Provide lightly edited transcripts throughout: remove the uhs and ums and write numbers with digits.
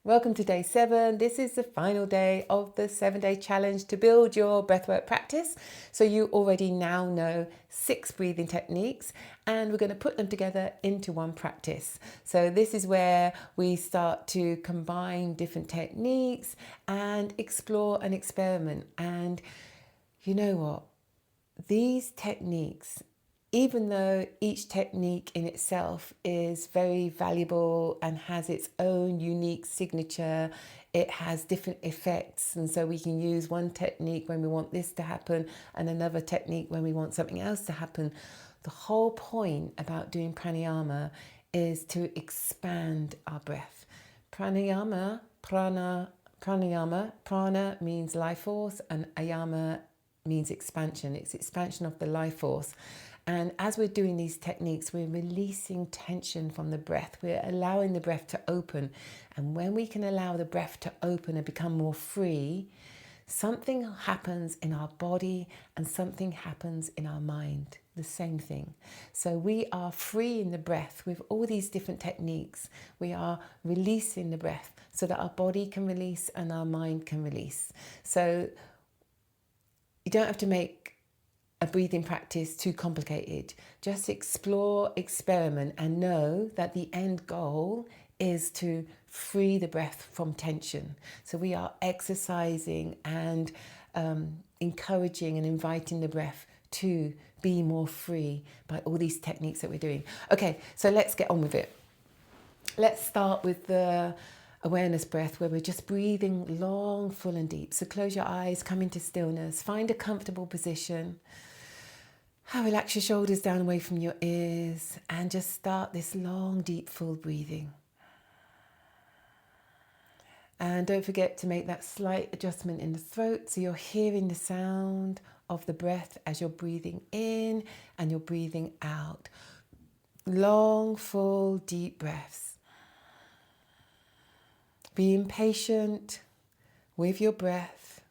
Welcome to day 7. This is the final day of the 7-day challenge to build your breathwork practice. So you already now know 6 breathing techniques and we're going to put them together into one practice. So this is where we start to combine different techniques and explore and experiment. And you know what? These techniques, even though each technique in itself is very valuable and has its own unique signature, it has different effects. And so we can use one technique when we want this to happen and another technique when we want something else to happen. The whole point about doing pranayama is to expand our breath. Pranayama, prana means life force, and ayama means expansion. It's expansion of the life force. And as we're doing these techniques, we're releasing tension from the breath. We're allowing the breath to open. And when we can allow the breath to open and become more free, something happens in our body and something happens in our mind. The same thing. So we are freeing the breath with all these different techniques. We are releasing the breath so that our body can release and our mind can release. So you don't have to make a breathing practice too complicated. Just explore, experiment, and know that the end goal is to free the breath from tension. So we are exercising and encouraging and inviting the breath to be more free by all these techniques that we're doing. Okay, so let's get on with it. Let's start with the awareness breath, where we're just breathing long, full and deep. So close your eyes, come into stillness, find a comfortable position. Relax your shoulders down away from your ears and just start this long, deep, full breathing. And don't forget to make that slight adjustment in the throat so you're hearing the sound of the breath as you're breathing in and you're breathing out. Long, full, deep breaths. Being patient with your breath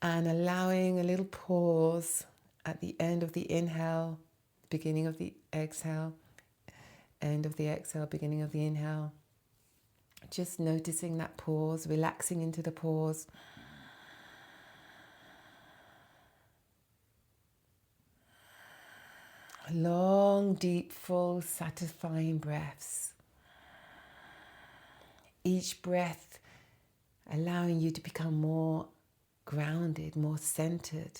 and allowing a little pause at the end of the inhale, beginning of the exhale, end of the exhale, beginning of the inhale. Just noticing that pause, relaxing into the pause. Long, deep, full, satisfying breaths. Each breath allowing you to become more grounded, more centered,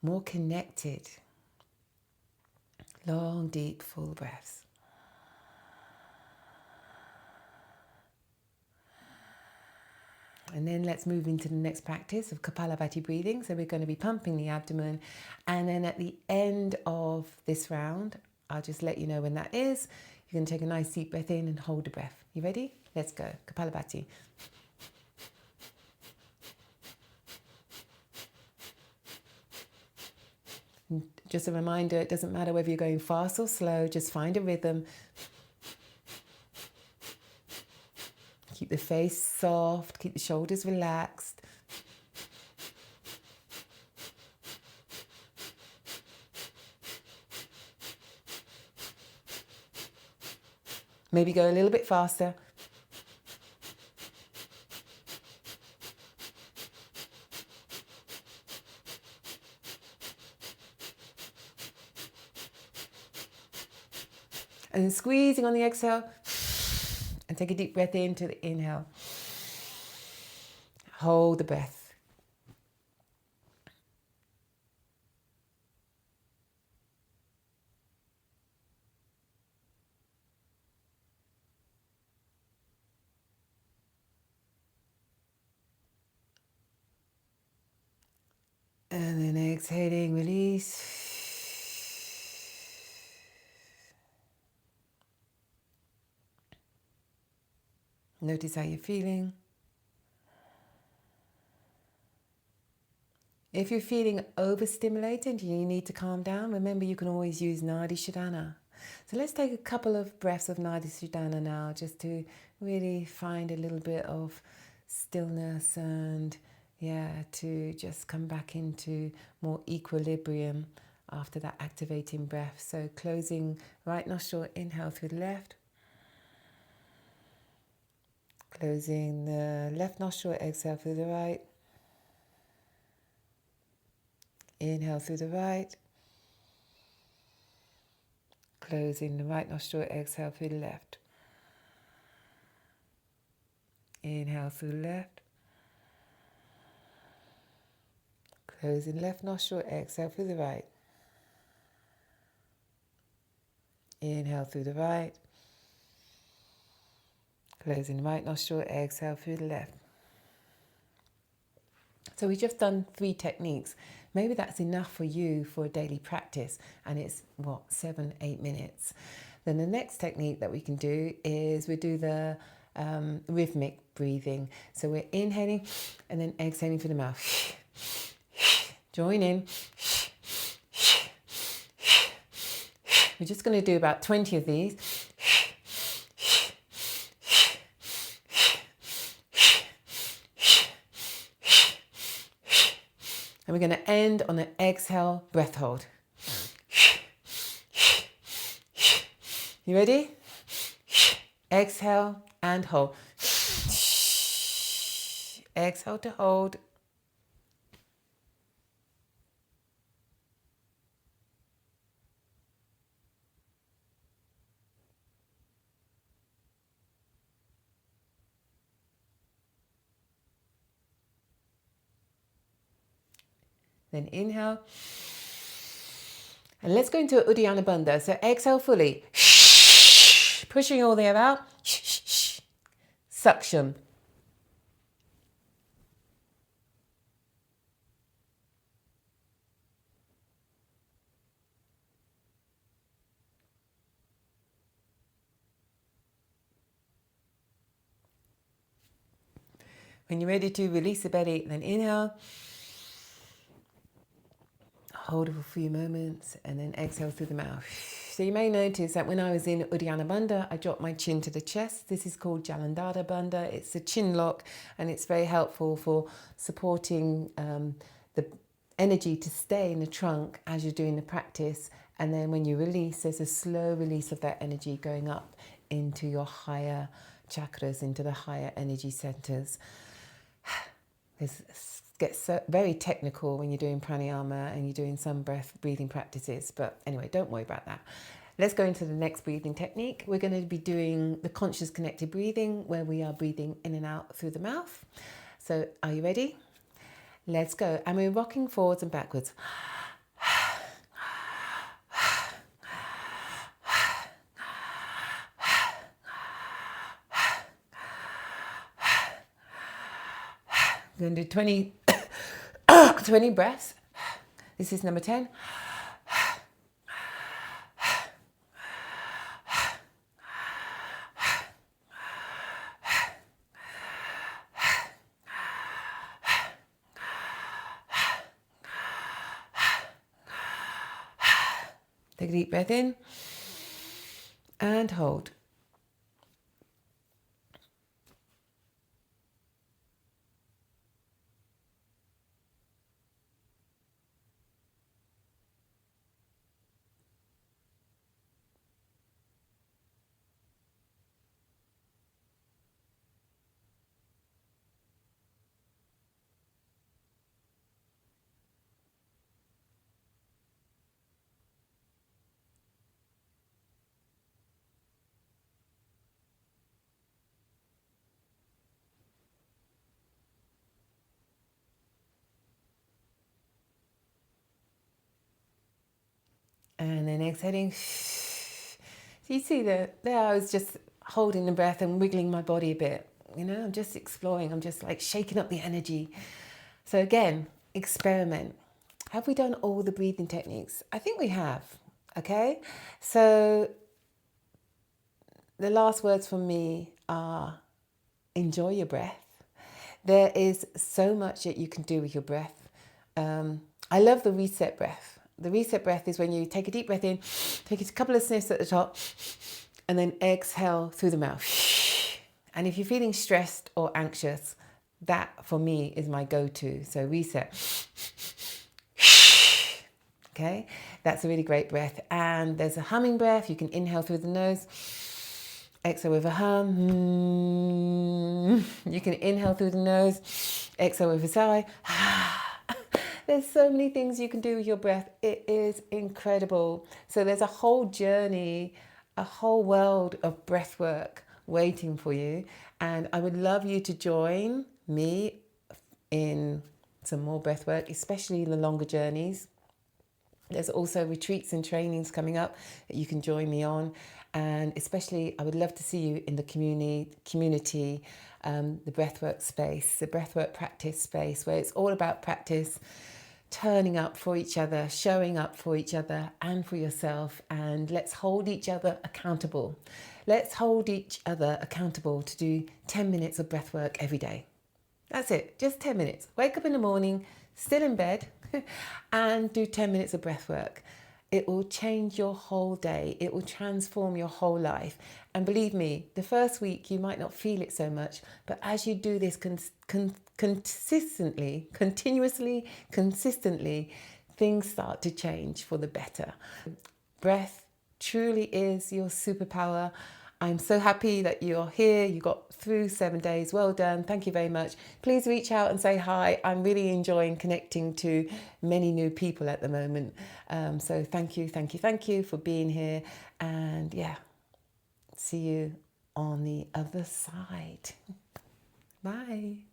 more connected. Long, deep, full breaths. And then let's move into the next practice of Kapalabhati breathing. So we're going to be pumping the abdomen. And then at the end of this round, I'll just let you know when that is. You're going to take a nice deep breath in and hold the breath. You ready? Let's go. Kapalabhati. Just a reminder, it doesn't matter whether you're going fast or slow, just find a rhythm. Keep the face soft, keep the shoulders relaxed. Maybe go a little bit faster. And then squeezing on the exhale. And take a deep breath into the inhale. Hold the breath. And then exhaling, release. Notice how you're feeling. If you're feeling overstimulated, you need to calm down. Remember, you can always use Nadi Shodhana. So let's take a couple of breaths of Nadi Shodhana now, just to really find a little bit of stillness and to just come back into more equilibrium after that activating breath. So closing right nostril, inhale through the left. Closing the left nostril, exhale through the right. Inhale through the right. Closing the right nostril, exhale through the left. Inhale through the left. Closing left nostril, exhale through the right. Inhale through the right. Closing the right nostril, exhale through the left. So we've just done 3 techniques. Maybe that's enough for you for a daily practice, and it's 7-8 minutes. Then the next technique that we can do is we do the rhythmic breathing. So we're inhaling and then exhaling through the mouth. Join in. We're just going to do about 20 of these. And we're going to end on an exhale breath hold. You ready? Exhale and hold. Exhale to hold. Then inhale. And let's go into Uddiyana Bandha. So exhale fully. Pushing all the air out. Suction. When you're ready to release the belly, then inhale. Hold it for a few moments and then exhale through the mouth. So you may notice that when I was in Uddiyana Bandha, I dropped my chin to the chest. This is called Jalandhara Bandha. It's a chin lock and it's very helpful for supporting the energy to stay in the trunk as you're doing the practice. And then when you release, there's a slow release of that energy going up into your higher chakras, into the higher energy centers. It gets so very technical when you're doing pranayama and you're doing some breathing practices. But anyway, don't worry about that. Let's go into the next breathing technique. We're going to be doing the conscious connected breathing where we are breathing in and out through the mouth. So are you ready? Let's go. And we're rocking forwards and backwards. We're going to do 20 breaths. This is number 10. Take a deep breath in and hold. And then exhaling. So you see there I was just holding the breath and wiggling my body a bit. You know, I'm just exploring. I'm just like shaking up the energy. So again, experiment. Have we done all the breathing techniques? I think we have. Okay. So the last words from me are enjoy your breath. There is so much that you can do with your breath. I love the reset breath. The reset breath is when you take a deep breath in, take a couple of sniffs at the top, and then exhale through the mouth. And if you're feeling stressed or anxious, that for me is my go-to. So reset. Okay, that's a really great breath. And there's a humming breath. You can inhale through the nose, exhale with a hum. You can inhale through the nose, exhale with a sigh. There's so many things you can do with your breath. It is incredible. So there's a whole journey, a whole world of breath work waiting for you. And I would love you to join me in some more breath work, especially the longer journeys. There's also retreats and trainings coming up that you can join me on. And especially, I would love to see you in the community, the breathwork space, the breathwork practice space, where it's all about practice, turning up for each other, showing up for each other and for yourself. And let's hold each other accountable. Let's hold each other accountable to do 10 minutes of breathwork every day. That's it, just 10 minutes. Wake up in the morning, still in bed, and do 10 minutes of breath work. It will change your whole day. It will transform your whole life. And believe me, the first week you might not feel it so much, but as you do this consistently, things start to change for the better. Breath truly is your superpower. I'm so happy that you're here. You got through 7 days. Well done. Thank you very much. Please reach out and say hi. I'm really enjoying connecting to many new people at the moment. So thank you for being here. And yeah, see you on the other side. Bye.